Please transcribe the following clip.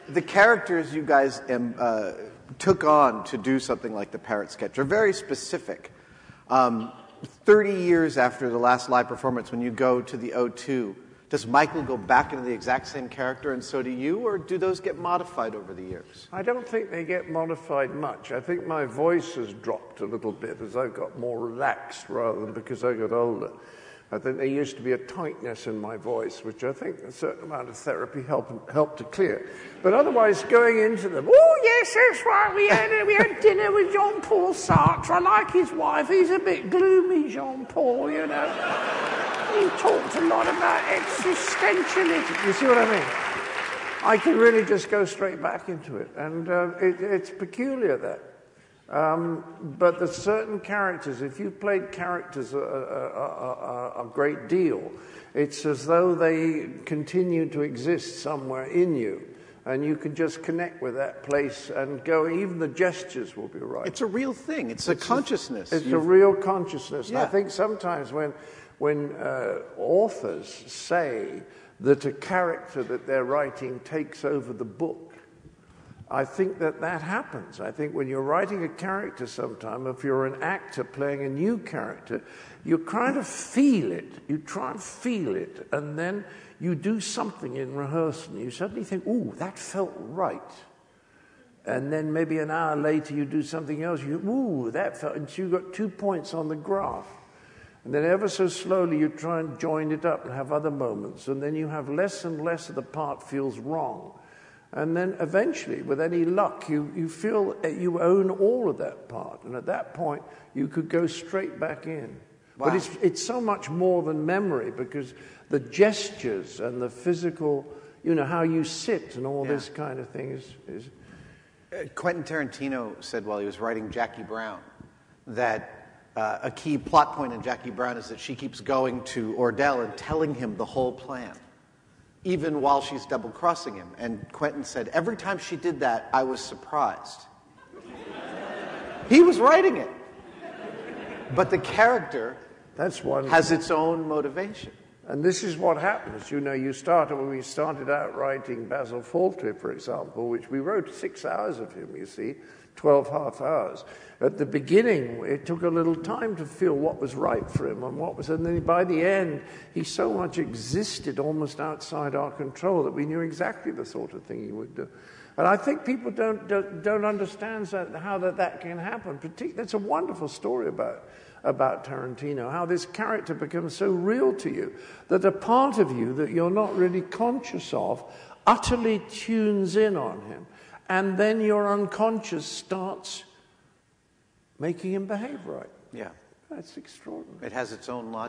the characters you guys took on to do something like the Parrot sketch are very specific. 30 years after the last live performance, when you go to the O2, does Michael go back into the exact same character, and so do you, or do those get modified over the years? I don't think they get modified much. I think my voice has dropped a little bit as I got more relaxed rather than because I got older. I think there used to be a tightness in my voice, which I think a certain amount of therapy helped to clear. But otherwise, going into them, oh, yes, that's right, we had dinner with Jean-Paul Sartre. I like his wife. He's a bit gloomy, Jean-Paul, you know. He talked a lot about existentialism. You see what I mean? I can really just go straight back into it. And it's peculiar, that. But there's certain characters, if you've played characters a great deal, it's as though they continue to exist somewhere in you, and you can just connect with that place and go, even the gestures will be right. It's a real thing. It's a consciousness. It's a real consciousness. Yeah. I think sometimes when authors say that a character that they're writing takes over the book, I think that happens. I think when you're writing a character sometime, if you're an actor playing a new character, you kind of feel it. You try and feel it, and then you do something in rehearsal, and you suddenly think, ooh, that felt right. And then maybe an hour later you do something else, ooh, that felt, and so you've got 2 points on the graph. And then ever so slowly you try and join it up and have other moments, and then you have less and less of the part feels wrong. And then eventually, with any luck, you feel you own all of that part. And at that point, you could go straight back in. Wow. But it's so much more than memory, because the gestures and the physical, you know, how you sit and all this kind of thing is... Quentin Tarantino said while he was writing Jackie Brown that a key plot point in Jackie Brown is that she keeps going to Ordell and telling him the whole plan, even while she's double-crossing him. And Quentin said, every time she did that, I was surprised. He was writing it. But the character has its own motivation. And this is what happens. You know, when we started out writing Basil Fawlty, for example, which we wrote 6 hours of him, you see, 12 half hours. At the beginning, it took a little time to feel what was right for him and then by the end, he so much existed almost outside our control that we knew exactly the sort of thing he would do. And I think people don't understand how that can happen. That's a wonderful story about Tarantino, how this character becomes so real to you that a part of you that you're not really conscious of utterly tunes in on him. And then your unconscious starts making him behave right. Yeah. That's extraordinary. It has its own logic.